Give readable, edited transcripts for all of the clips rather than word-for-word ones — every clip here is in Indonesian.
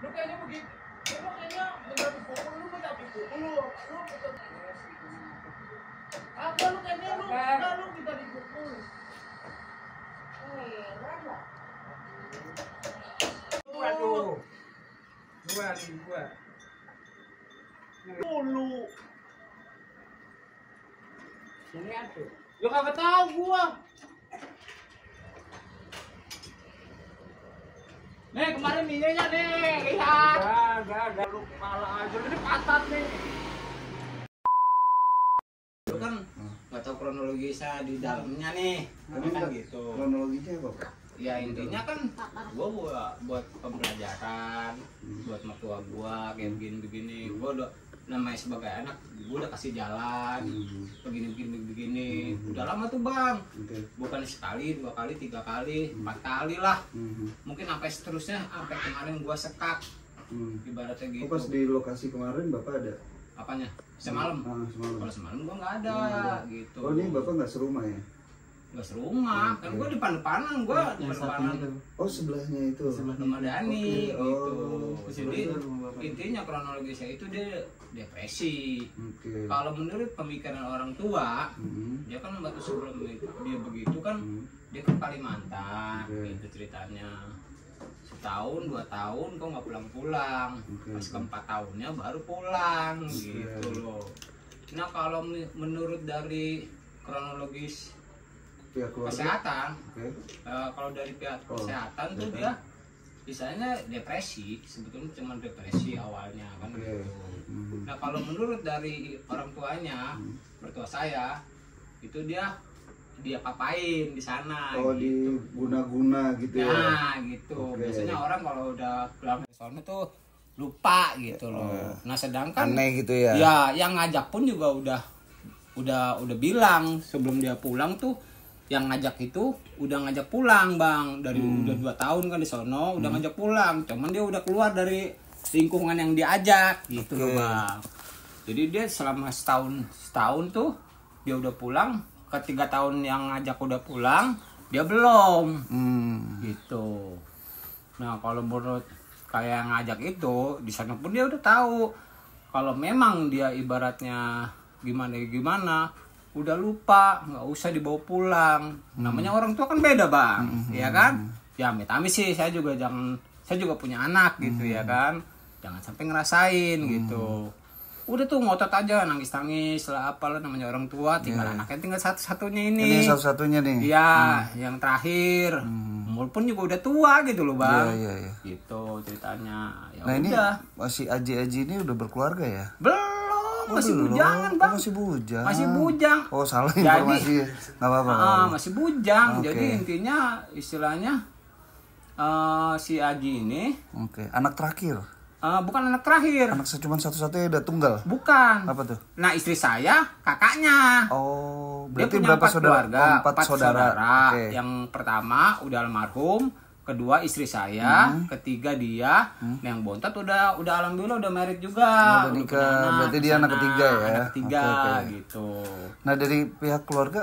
Lu kayaknya begitu. Lu kayaknya bener dipukul, lu minta dipukul lu. Lu betul. Apa lu kayaknya lu enggak lu minta dipukul. Waduh. Dua. Dulu. Ini atuh. Lu kagak tahu gua. Nih kemarin minyak nih, lihat. Gak. Lu kepala aja ini patat nih. Lu kan nggak tahu kronologisnya di dalamnya nih. Tapi kan gitu. Kronologinya apa, Pak? Ya intinya kan gua buat pembelajaran, buat mertua gua kayak begini. Gua udah namanya sebagai anak, gua udah kasih jalan. Begini. Udah lama tuh, Bang. Oke. Bukan sekali, 2 kali, 3 kali, 4 kali lah. Mungkin sampai seterusnya, sampai kemarin gua sekak. Ibaratnya gitu. Oh, pas di lokasi kemarin Bapak ada? Apanya? Semalam. Semalam. Kalau semalam gua nggak ada gitu. Oh, ini Bapak nggak serumah ya? Nggak serumah, kan gua depan-depanan, gua depan-depanan Oh, sebelahnya itu. sama Dani Oke. gitu. Oh, Jadi intinya kronologisnya itu dia depresi. Oke. Kalau menurut pemikiran orang tua, dia kan waktu sebelum dia begitu kan dia ke Kalimantan, Oke. gitu ceritanya. Setahun 2 tahun kok nggak pulang-pulang. Oke, Pas oke. ke-4 tahunnya baru pulang gitu loh. Nah kalau menurut dari kronologis Pihak keluarga. kesehatan, Oke. kalau dari pihak Oh, kesehatan tuh kesehatan. dia misalnya depresi, sebetulnya cuma depresi awalnya kan Oke. gitu. Nah kalau menurut dari orang tuanya, mertua saya itu dia papain di sana. Oh, gitu. di guna-guna gitu ya. Nah gitu. Oke. Biasanya orang kalau udah pulang ke sana tuh lupa gitu loh. Nah sedangkan Aneh gitu ya. ya yang ngajak pun juga udah bilang sebelum dia pulang tuh yang ngajak itu udah ngajak pulang, Bang. Dari udah 2 tahun kan di sono udah ngajak pulang. Cuman dia udah keluar dari lingkungan yang diajak gitu loh, Oke. Bang. Jadi dia selama setahun tuh dia udah pulang. Ke 3 tahun yang ngajak udah pulang, dia belum gitu. Nah kalau menurut kayak yang ngajak itu di sana pun dia udah tahu kalau memang dia ibaratnya gimana udah lupa, nggak usah dibawa pulang. Namanya orang tua kan beda, Bang, ya kan? Ya amit-amit sih saya juga punya anak gitu ya kan, jangan sampai ngerasain gitu. Udah tuh ngotot aja, nangis lah apalah, namanya orang tua, tinggal anaknya tinggal satu-satunya ini. Ini satu-satunya nih. Iya, yang terakhir. Umur pun juga udah tua gitu loh, Bang. Iya. Gitu ceritanya. Ya Nah, ini udah. masih Aji ini udah berkeluarga ya? Belum, Oh, masih belum. bujangan, Oh, Bang. masih bujang. Masih bujang. Oh, salah Jadi- informasi. Nggak apa-apa. nggak apa-apa. Masih bujang. Oke. Jadi intinya istilahnya si Aji ini Oke, anak terakhir. bukan anak terakhir. Anak cuma satu-satunya udah tunggal. Bukan. Apa tuh? Nah, istri saya kakaknya. Oh, Dia berarti punya berapa 4 saudara? keluarga, Oh, 4 saudara. Oke. Yang pertama udah almarhum, kedua istri saya, ketiga dia, nah yang bontot udah alhamdulillah udah married juga. Udah nikah, punya berarti di dia anak sana, ketiga ya? Anak ketiga Oke. gitu. Nah, dari pihak keluarga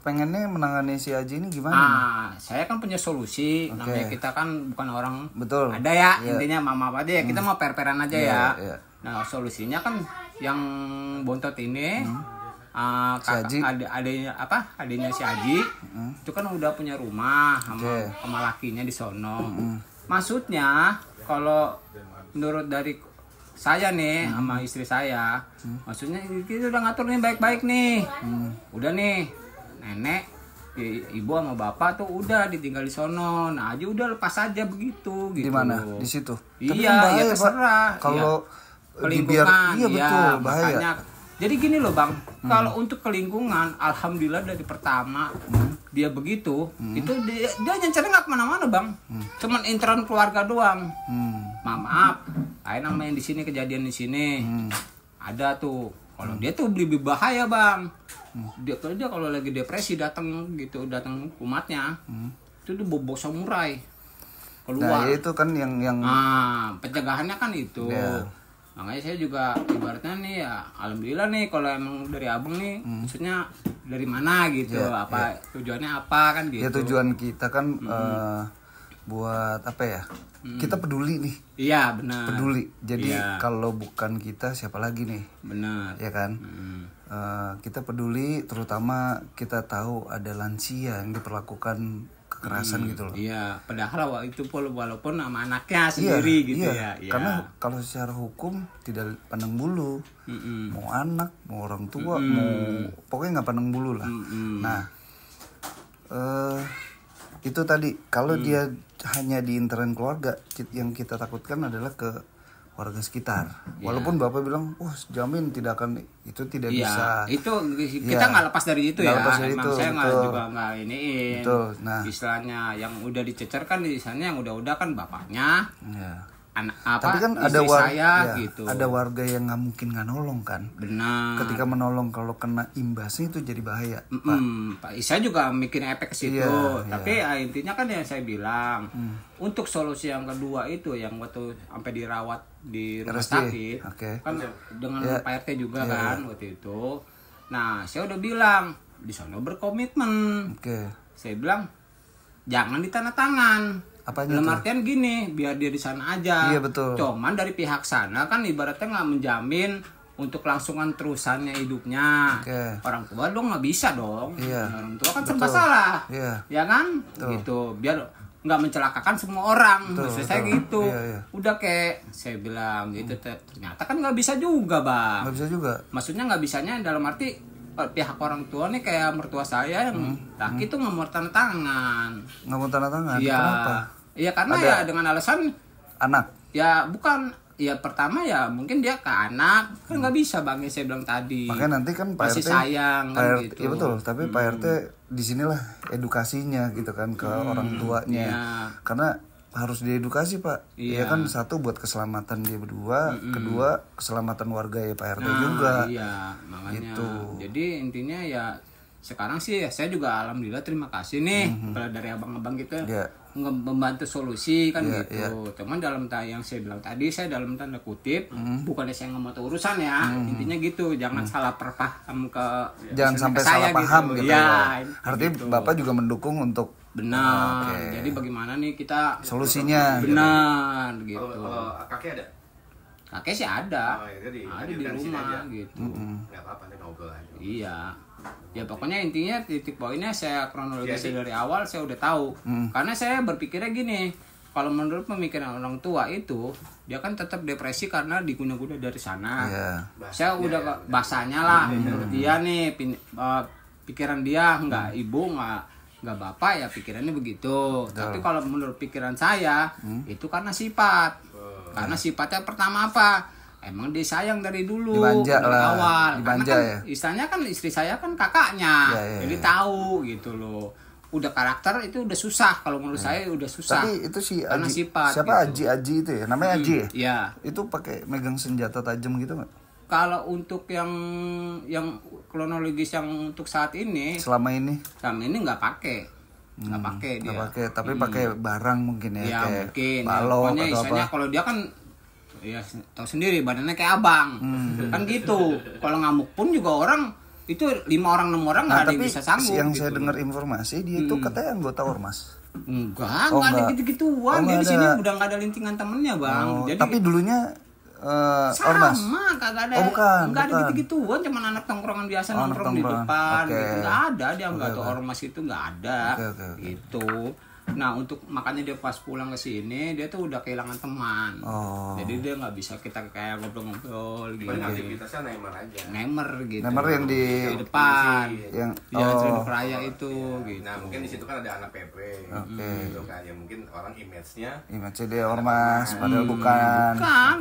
pengennya menangani si Aji ini gimana? Nah, saya kan punya solusi. Oke. Namanya kita kan bukan orang Betul. ada ya, Iya. intinya mama aja ya. Kita mau per-peran aja Iya, ya. iya. Nah, solusinya kan yang bontot ini Si Aji. adanya si Aji itu kan udah punya rumah Oke. sama lakinya di sono. Maksudnya kalau menurut dari saya nih sama istri saya, maksudnya kita udah ngatur nih baik-baik nih. Udah nih nenek, ibu sama bapak tuh udah ditinggal di sono. Nah, Aji udah lepas aja begitu gitu. Di mana? Di situ. Tapi Iya, kan bahaya, ya Pak. terserah. Kalau Ke dibiar, lingkungan, iya betul, bahaya. makanya. Jadi gini loh, Bang, kalau untuk ke lingkungan, alhamdulillah dari pertama dia begitu, itu dia nyencernya nggak kemana-mana, Bang. Cuman intern keluarga doang. Maaf, kayak namanya di sini kejadian di sini, ada tuh. Kalau dia tuh lebih bahaya, Bang. Dia kalau lagi depresi datang kumatnya, itu dia bobo samurai keluar. Nah, itu kan yang Pencegahannya kan itu. Ya. Makanya saya juga ibaratnya nih ya, alhamdulillah nih kalau emang dari abang nih, maksudnya dari mana gitu, tujuannya apa kan gitu. ya tujuan kita kan buat apa ya? kita peduli nih. Iya benar. Peduli. Jadi Iya. kalau bukan kita siapa lagi nih? Benar. Ya kan? Kita peduli, terutama kita tahu ada lansia yang diperlakukan kekerasan gitu loh. Iya, padahal itu walaupun sama anaknya sendiri gitu ya. Iya. Karena kalau secara hukum tidak pandang bulu, mau anak, mau orang tua, mau pokoknya nggak pandang bulu lah. Nah, itu tadi kalau dia hanya di internal keluarga, yang kita takutkan adalah ke warga sekitar. Walaupun bapak bilang, jamin tidak akan, itu tidak bisa. Itu kita nggak lepas dari itu ya. Lepas dari Emang itu, saya nggak betul. juga nggak iniin. Betul. Nah, istilahnya yang udah dicecer kan di sana yang udah kan bapaknya, ya. apa Tapi kan ada istri saya gitu. ada warga yang nggak mungkin nggak nolong kan. Benar. Ketika menolong kalau kena imbasnya itu jadi bahaya. Pak, saya juga mikir efek ke situ. Iya, Tapi intinya kan yang saya bilang, untuk solusi yang kedua itu yang waktu sampai dirawat di rumah RSJ, sakit, oke. kan dengan Iya. Pak RT juga Iya, kan waktu itu. Nah, saya udah bilang di sana berkomitmen. Oke. Saya bilang jangan ditandatangan. Apanya Dalam tuh? artian gini, biar dia di sana aja. Iya, betul. Cuman dari pihak sana kan ibaratnya nggak menjamin untuk langsungan terusannya hidupnya. Oke. Orang tua dong nggak bisa dong. Iya. Orang tua kan serba salah. Iya. Ya kan? Gitu. Biar nggak mencelakakan semua orang. Maksud saya gitu. Iya. Udah kayak saya bilang gitu. Ternyata kan nggak bisa juga, Bang. Nggak bisa juga. Maksudnya nggak bisanya dalam arti pihak orang tua nih kayak mertua saya yang laki tuh nggak mau tanda tangan. Nggak mau tanda tangan. Iya. Kenapa? Iya karena ya dengan alasan Anak. ya bukan ya pertama ya mungkin dia ke anak kan nggak bisa Bang yang saya bilang tadi. Makanya nanti kan Pak Masih RT sayang Pak kan RT, gitu. iya betul, tapi Pak RT disinilah edukasinya gitu kan ke orang tuanya. Iya. Karena harus diedukasi Pak. Iya. Ya kan satu buat keselamatan dia berdua, kedua keselamatan warga ya Pak RT Nah, juga. Iya, makanya. Gitu. Jadi intinya ya sekarang sih ya saya juga alhamdulillah terima kasih nih kalau dari abang-abang gitu Iya. membantu solusi kan Iya, gitu. Cuman dalam yang saya bilang tadi saya dalam tanda kutip bukannya saya nggak mau tahu urusan ya. Intinya gitu, jangan salah perpaham ke Jangan sampai ke saya salah paham gitu. Ya, Artinya gitu. Bapak juga mendukung untuk Benar. Oke. Jadi bagaimana nih kita solusinya. benar gitu. Kalau kakek ada? Kakek sih ada. Oh, ya, jadi ada di hadirkan sini rumah aja. gitu. Nggak apa-apa, nanti ngobrol aja. Iya. Ya pokoknya intinya titik poinnya saya kronologisnya dari awal saya udah tahu. Karena saya berpikirnya gini, kalau menurut pemikiran orang tua itu dia kan tetap depresi karena digunakan dari sana. Iya. Saya udah bahasanya lah menurut dia nih pikiran dia nggak ibu nggak bapak ya pikirannya begitu. Tapi kalau menurut pikiran saya itu karena sifat. Karena sifatnya pertama apa? Emang dia sayang dari dulu, Dimanja dari lah, awal. dimanja Karena kan ya. istilahnya kan istri saya kan kakaknya, Ya. jadi tahu gitu loh. Udah karakter itu udah susah kalau menurut saya udah susah. Tapi itu si karena Aji, sifat. siapa gitu. Aji itu ya? Namanya Aji ya? Iya. Itu pakai megang senjata tajam gitu nggak? Kalau untuk yang kronologis yang untuk saat ini, Selama ini kami ini nggak pakai, nggak pakai dia. nggak pakai, tapi pakai barang mungkin ya, Ya kayak mungkin. Ya, balok pokoknya atau istilahnya apa? kalau dia kan ya tahu sendiri badannya kayak abang, kan gitu. Kalau ngamuk pun juga orang itu 5 orang 6 orang nggak ada yang Tapi bisa sanggup. yang gitu. saya dengar informasi dia itu katanya anggota ormas. Enggak, Oh, nggak ada enggak. gitu-gituan. Oh, Dia di nggak sini ada. udah nggak ada lintingan temennya, Bang. Oh, Jadi tapi dulunya sama, ormas. kagak ada. Oh, bukan, Enggak ada bukan. gitu-gituan, cuman anak tongkrongan biasa Oh, anak nongkrong di tongkrongan. depan Oke. gitu. Enggak ada dia enggak tuh ormas itu enggak ada. Oke. Gitu. Nah, untuk makanya dia pas pulang ke sini dia tuh udah kehilangan teman. Oh. Jadi dia nggak bisa kita kayak ngobrol-ngobrol gitu. Paling aktivitasnya Neymar aja. Nemer gitu. Nemer yang di depan. yang Di Jalan Ciledug Raya itu gitu. Nah, mungkin di situ kan ada anak PP. Oke. Gitu kan. Ya mungkin orang image-nya image dia ormas padahal bukan.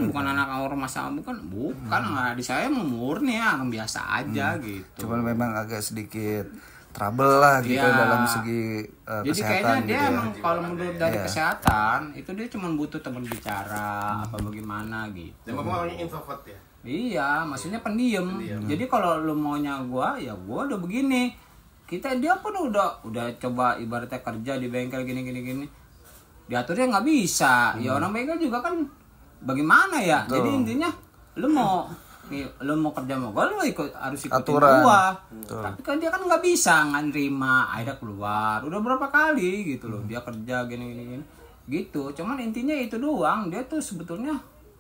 Bukan anak ormas sama bukan nggak di saya murni ya orang biasa aja gitu. Cuman memang agak sedikit trouble lah gitu Iya. dalam segi Jadi kesehatan kayaknya dia gitu ya. emang kalau menurut dari Iya. kesehatan itu dia cuma butuh teman bicara apa bagaimana gitu. dan memang orangnya introvert ya. Iya, maksudnya pendiam. Jadi kalau lu maunya gua, ya gua udah begini. Dia pun udah coba ibaratnya kerja di bengkel gini. Diaturnya nggak bisa. Ya orang bengkel juga kan bagaimana ya? Jadi intinya lu mau kerja sama gua, lu harus ikutin Aturan. gua. Tapi kan dia kan nggak bisa nggak nerima, akhirnya keluar. Udah berapa kali gitu loh dia kerja gini. gitu. Cuman intinya itu doang, dia tuh sebetulnya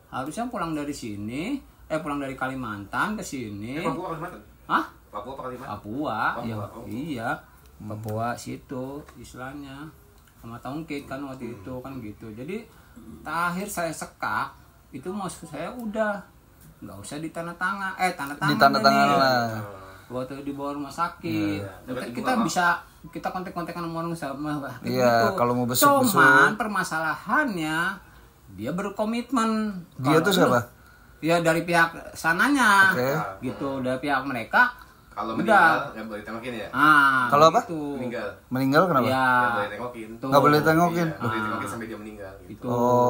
harusnya pulang dari sini, pulang dari Kalimantan ke sini. Papua Kalimantan? Hah? Papua apa Kalimantan? Papua, ya Papua, oh. iya, Papua situ istilahnya sama Tongkit kan waktu itu kan gitu. Jadi terakhir saya sekak itu maksud saya udah nggak usah ditandatangan, tanda tangan Ditandatangan lah. waktu dibawa rumah sakit. Kita bisa kita kontak-kontakan sama orang sama Iya, gitu. kalau mau besuk-besuk. Cuman permasalahannya dia berkomitmen. Dia tuh siapa? Ya dari pihak sananya, Oke. gitu dari pihak mereka. Kalau Udah. meninggal nggak boleh ditengokin ya? Kalau apa? Gitu. Meninggal Meninggal kenapa? Ya, nggak boleh tengokin. tuh. Nggak boleh tengokin. Nggak boleh tengokin sampai dia meninggal gitu. Itu.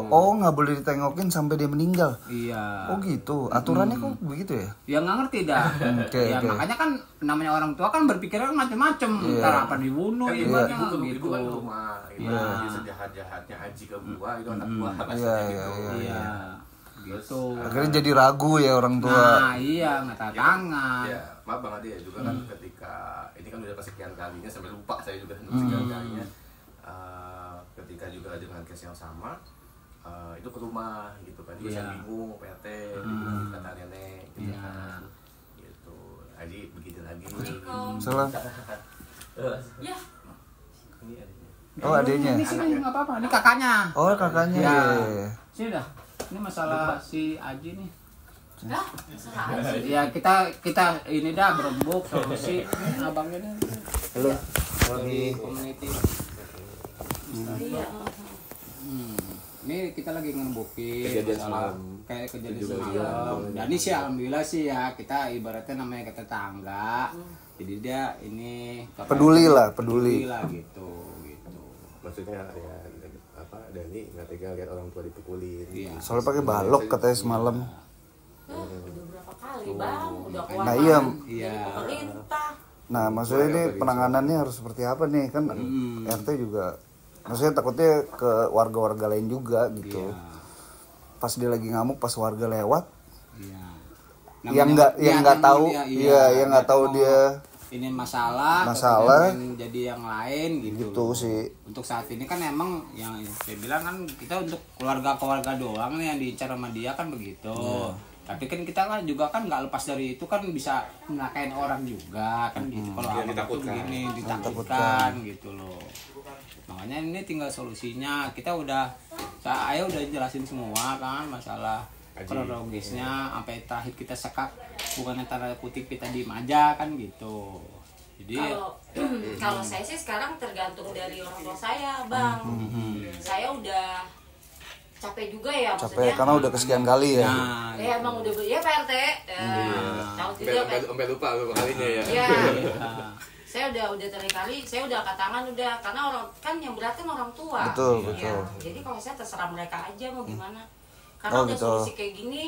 Oh, nggak boleh ditengokin sampai dia meninggal. Iya. Oh gitu, aturannya kok begitu ya? Ya nggak ngerti dah. Oke, Ya oke. makanya kan namanya orang tua kan berpikirnya macam-macam. Ntar apa dibunuh Kan ibaratnya ibu gitu. kan rumah, gitu. Iya. Dia sejahat-jahatnya Aji ke gua itu anak gua Iya, rasanya iya, gitu. Iya. Gitu. Akhirnya jadi ragu ya orang tua. Nah, iya nggak tanda tangan. Ya, maaf Bang Ade juga kan ketika ini kan udah kesekian kalinya sampai lupa saya juga kesekian kalinya ketika juga dengan case yang sama itu ke rumah gitu kan dia Iya. saya bingung PT gitu kata nenek gitu Iya. kan gitu Aji begitu lagi Salam. Ya, ini adanya. Oh adiknya. Ini sini nggak apa-apa. Ini kakaknya. Oh kakaknya. Ya. Iya. Sini dah. Ini masalah si Aji nih. dah, salah aja. Ya kita ini dah berembuk solusi. Ini abangnya nih. Halo. Lagi community. Iya. Ini kita lagi ngembukin Kejadian masalah semalam. kayak kejadian Juga semalam. iya. Dan ini sih alhamdulillah sih ya kita ibaratnya namanya tetangga. Jadi dia ini Peduli lah, peduli. lah gitu. maksudnya ya apa Dani nggak tega lihat orang tua dipukulin Iya. Soalnya pakai balok katanya semalam. Udah berapa kali bang, udah keluar. Nah, iya. Iya. Pemerintah. Nah maksudnya ini penanganannya harus seperti apa nih kan RT juga. Maksudnya takutnya ke warga-warga lain juga gitu. Iya. Pas dia lagi ngamuk, pas warga lewat, Iya. yang nggak tahu, yang nggak tahu dia ini masalah kemudian jadi yang lain gitu. gitu sih. Untuk saat ini kan emang yang saya bilang kan kita untuk keluarga doang nih yang diincar sama dia kan begitu. Tapi kan kita kan juga kan nggak lepas dari itu kan bisa ngelakain orang juga kan gitu. Kalau Yang abang itu ditakutkan. begini ditakutkan gitu loh. Makanya ini tinggal solusinya. Saya udah jelasin semua kan masalah kronologisnya sampai terakhir kita sekak bukannya tanda kutip kita diem aja kan gitu. Jadi Kalau saya sih sekarang tergantung dari orang tua saya bang. Saya udah capek juga ya Capek maksudnya. karena udah kesekian kali ya. nah, Ya emang udah ya Pak RT. Tahu juga Pak. sampai lupa beberapa kalinya ya Ya. nah, Saya udah kali, saya udah angkat tangan udah karena orang kan yang berat kan orang tua. Betul, Ya, betul. Jadi kalau saya terserah mereka aja mau gimana. Karena Oh, udah gitu. solusi kayak gini,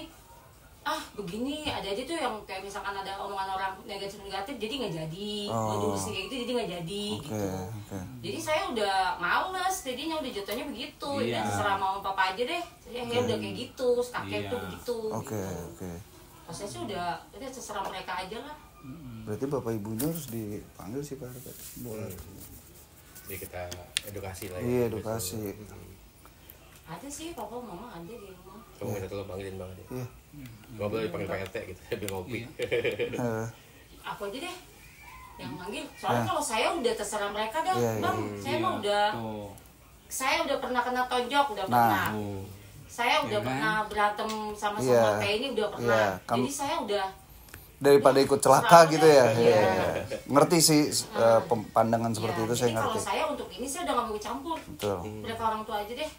begini ada aja tuh yang kayak misalkan ada omongan orang negatif jadi nggak jadi. Mau diurusin kayak gitu jadi nggak jadi. Oke, Gitu. oke. Jadi saya udah males, jadinya udah jatuhnya begitu. Iya. Ya terserah mau papa aja deh. Saya udah kayak gitu, kakek Iya. tuh begitu. Oke, gitu. oke. Pas saya sih udah terserah mereka aja lah. Berarti bapak ibunya harus dipanggil sih Pak RT. Boleh. jadi kita edukasi lah Iya, edukasi. Ada sih papa mama ada di rumah. kamu minta tolong panggilin Bang Ade Iya. nggak boleh dipanggil Pak RT gitu biar ngopi Aku aja deh yang manggil. Soalnya kalau saya udah terserah mereka dah, Iya, bang. Saya mah udah, tuh. saya udah pernah kena tonjok, udah Nah. pernah. Tuh. Saya udah Iya kan? pernah berantem sama Iya. kayak ini udah pernah. Iya, kan- Jadi saya udah Daripada ikut celaka gitu ya. Iya. Iya. Ngerti sih pandangan seperti ya, itu saya jadi kalau ngerti. saya untuk ini saya udah gak mau ikut campur. Betul. Mereka orang tua aja deh.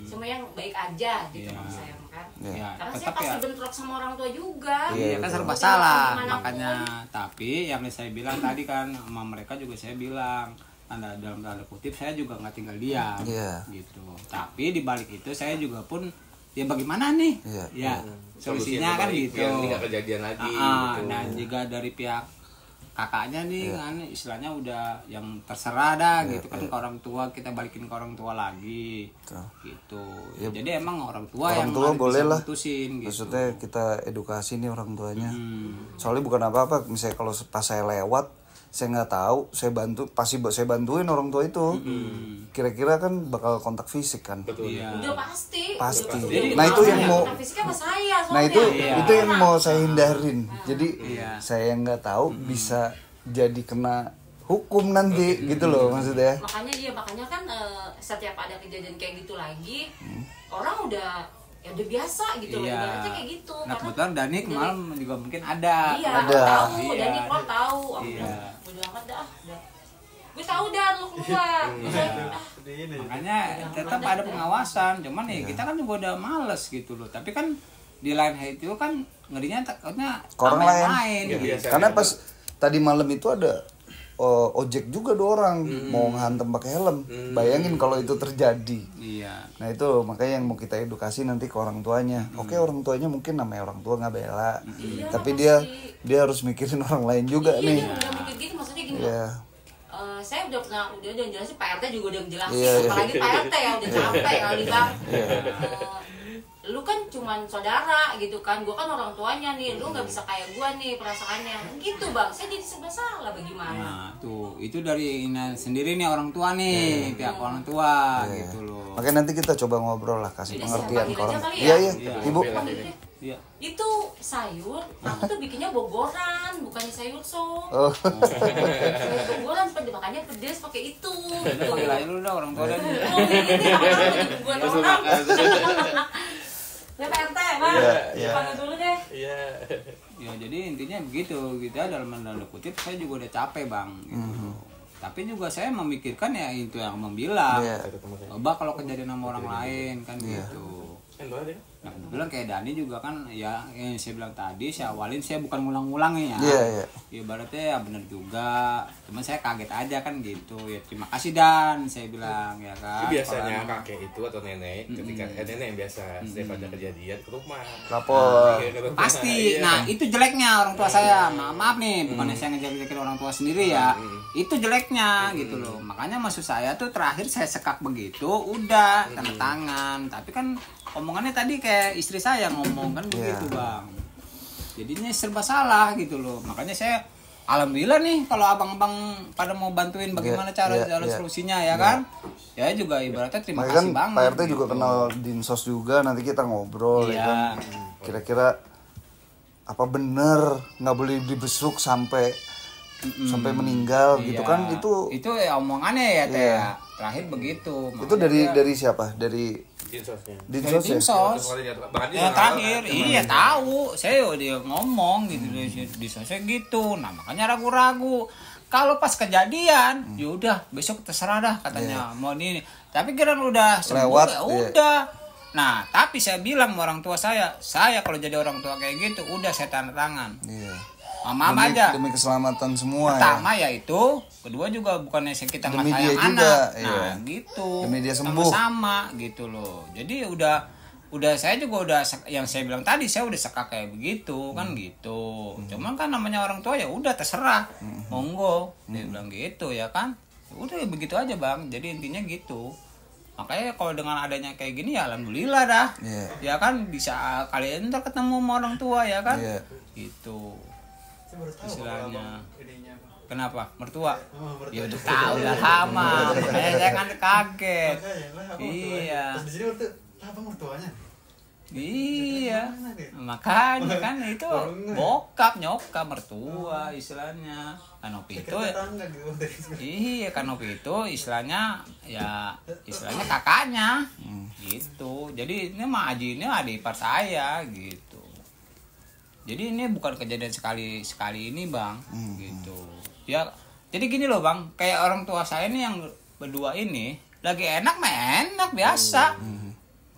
Semua yang baik aja gitu Iya. kalau saya kan. Ya, Karena saya tetap pasti ya. bentrok sama orang tua juga. Iya kan serba Mau salah dimanapun. makanya. Tapi yang saya bilang tadi kan sama mereka juga saya bilang dalam tanda kutip saya juga nggak tinggal diam Iya. gitu. Tapi di balik itu saya juga pun ya bagaimana nih? Iya. Ya solusinya kan gitu. biar ini nggak kejadian lagi gitu. Dan juga dari pihak kakaknya nih kan istilahnya udah yang terserah dah gitu kan ke orang tua kita balikin ke orang tua lagi gitu. Ya, jadi emang orang tua orang yang tua harus boleh bisa lah. mutusin gitu. Maksudnya kita edukasi nih orang tuanya. Soalnya bukan apa-apa, misalnya kalau pas saya lewat, saya nggak tahu, saya bantuin orang tua itu. Kira-kira kan bakal kontak fisik kan. Iya. Udah pasti. Nah itu yang mau, Fisiknya sama saya soalnya. nah itu yang mau saya hindarin. Jadi Iya. saya nggak tahu bisa jadi kena hukum nanti gitu loh maksudnya. Makanya kan setiap ada kejadian kayak gitu lagi, orang udah biasa gitu loh, Iya. ibaratnya kayak gitu. Nah Karena kebetulan Dani kemarin juga mungkin ada. iya, Ada. tahu, Iya. dan Nicole tahu. Aku Iya. bilang, bodo amat dah. Gue tahu dah lu keluar. Makanya tetap ada pengawasan, cuman ya kita kan juga udah males gitu loh. Tapi kan di lain hal itu kan ngerinya takutnya Orang sama yang lain. gitu. Biasa. Karena pas tadi malam itu ada ojek juga 2 orang mau ngantem pakai helm. Bayangin kalau itu terjadi. Iya. Nah itu makanya yang mau kita edukasi nanti ke orang tuanya. Oke, orang tuanya mungkin namanya orang tua nggak bela, Iya, tapi pasti. dia harus mikirin orang lain juga Iya, nih. dia udah mikir gitu, maksudnya gini. Iya. Saya udah jelasin, Pak RT juga udah jelasin. Iya, iya. Apalagi Pak RT ya udah capek kali bang. Lu kan cuman saudara gitu kan, gua kan orang tuanya nih, lu nggak bisa kayak gua nih perasaannya, gitu bang. Saya jadi serba salah bagaimana? Nah tuh itu dari Ina sendiri nih orang tua nih, pihak orang tua gitu loh. Makanya nanti kita coba ngobrol lah, kasih Jadi pengertian saya ke orang. panggil aja kali Iya ya? iya, Ibu. Iya. Itu sayur, aku tuh bikinnya bogoran, bukannya sayur sop. Oh. Sayur bogoran, makanya pedes pakai itu. Udah panggil aja lu dah orang tua dan. Oh ini apa lagi buat orang? Ya Pak RT, bang. Iya. Panggil dulu deh. Ya jadi intinya begitu gitu ya, dalam tanda kutip saya juga udah capek bang gitu. Tapi juga saya memikirkan ya itu yang membilang. Iya. Coba kalau kejadian sama orang lain kan gitu. Nah kebetulan kayak Dani juga kan ya yang saya bilang tadi, saya awalin saya bukan ngulang-ngulangin ya. Iya, iya. Ibaratnya ya bener juga. Cuman saya kaget aja kan gitu. Ya terima kasih Dan, saya bilang ya kan. Biasanya Kalau kakek itu atau nenek ketika nenek yang biasa setiap ada kejadian ke rumah. Lapor. Iya, ke rumah. pasti. Iya. Nah, itu jeleknya orang tua saya. Maaf nih, bukannya saya ngejelek-jelekin orang tua sendiri ya. Itu jeleknya gitu loh. Makanya maksud saya tuh terakhir saya sekak begitu, udah tanda tangan. Tapi kan omongannya tadi kayak istri saya ngomong kan begitu, Bang. Jadinya serba salah gitu loh. Makanya saya alhamdulillah nih kalau abang-abang pada mau bantuin bagaimana cara solusinya ya kan. Ya juga ibaratnya terima Makanya kasih kan banget. Pak RT juga gitu. kenal Dinsos juga, nanti kita ngobrol ya kan. Kira-kira apa bener nggak boleh dibesuk sampai meninggal gitu Iya. kan, itu ya omongannya ya Teh. Iya. Ya. Terakhir begitu. itu dari siapa? Dari Dinsosnya. Dinsos ya? Dinsos. Bahkan dia Yang nggak terakhir, tahu, iya tahu. Saya dia ngomong gitu di sosial gitu. Nah, makanya ragu-ragu. Kalau pas kejadian, ya udah besok terserah dah katanya mau ini. Tapi kira udah sembuh Lewat, ya iya. udah. Nah, tapi saya bilang sama orang tua saya kalau jadi orang tua kayak gitu, udah saya tanda tangan. Iya. Mama aja. Demi keselamatan semua Pertama ya itu, kedua juga bukannya kita nggak Demi dia sayang juga, anak. iya. Nah, gitu. Demi dia sembuh. Sama gitu loh. Jadi udah saya juga udah yang saya bilang tadi, saya udah sekak kayak begitu kan gitu. Cuman kan namanya orang tua ya udah terserah. Monggo dia bilang gitu ya kan. Ya udah ya begitu aja, Bang. Jadi intinya gitu. Makanya kalau dengan adanya kayak gini ya alhamdulillah dah. Iya. Ya kan bisa kalian ntar ketemu sama orang tua ya kan. Iya. Gitu. Saya baru tahu Istilahnya. kalau abang ininya, Bang. Kenapa? Mertua? Oh, mertua. Ya udah tahu lah sama. Makanya saya kan kaget. Makanya lah, abang Iya. mertuanya. Pas di sini mertua, lah abang mertuanya. Iya. Mana dia? Makanya kan itu Baru nggak. bokap, nyokap, mertua istilahnya. Kanopi itu Kita tetangga gitu. iya, Kanopi itu istilahnya kakaknya. Gitu. Jadi ini mah Aji ini adik ipar saya gitu. Jadi ini bukan kejadian sekali ini, Bang. Gitu. Ya, jadi gini loh, Bang. Kayak orang tua saya ini yang berdua ini lagi enak mah enak biasa.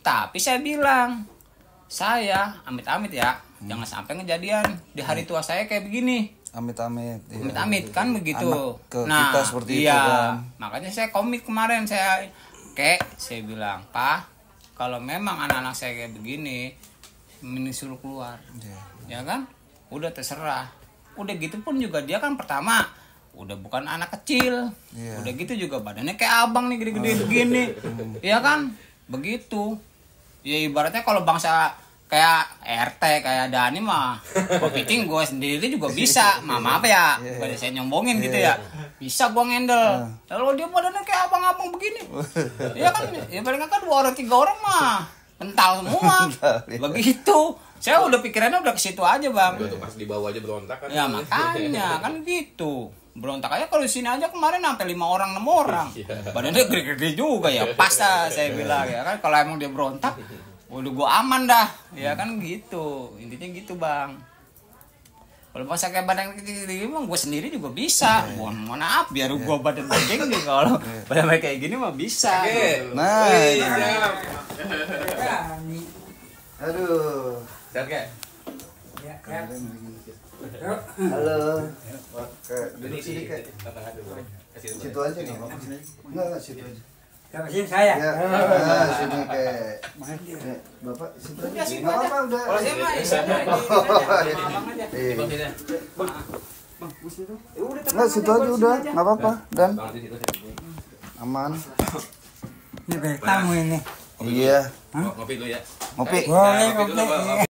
Tapi saya bilang, saya amit-amit ya, jangan sampai kejadian di hari tua saya kayak begini. Amit-amit. Iya. Amit-amit kan begitu. Anak ke kita seperti itu kan. Makanya saya komit kemarin saya bilang, "Pak, kalau memang anak-anak saya kayak begini, mending suruh keluar." Iya. Ya kan? Udah terserah. Udah gitu pun juga dia kan pertama udah bukan anak kecil. Iya. Udah gitu juga badannya kayak abang nih gede-gede begini. Iya kan? Begitu. Ya ibaratnya kalau bangsa kayak RT kayak Dani mah kepiting gue sendiri juga bisa. Maaf ya, bukan saya nyombongin gitu ya, bisa gue handle. Kalau dia badannya kayak abang-abang begini ya kan, ya paling kan 2 orang 3 orang mah kental semua begitu. Saya udah pikirannya udah ke situ aja bang. Udah tuh pas dibawa aja berontak kan. Ya makanya kan gitu. Berontak aja kalau di sini aja kemarin sampai 5 orang 6 orang. Badannya gede-gede juga ya. Pas dah saya bilang ya kan, kalau emang dia berontak, udah gua aman dah. Ya kan gitu. Intinya gitu, Bang. Kalau pas kayak badan kecil emang gua sendiri juga bisa. Mohon maaf biar gua badan gede nih, kalau badan kayak gini mah bisa. Nah, Siap. aduh. Siap kek. Halo. Oke, duduk sini Kek. Tantangan dulu. Kasih dulu. Situ aja nggak apa-apa. Enggak, situ aja. Kasih saya. Ya, nah, sini Kek. Bapak situ aja. Nggak apa-apa udah. Kalau saya mah Iya. Bang, sini. Nggak, situ aja udah, nggak apa-apa. Dan Bang, sini, sini. aman. Ini tamu ini. Iya. Ngopi dulu ya. Ngopi. Boleh, Ngopi dulu, oke. Bang.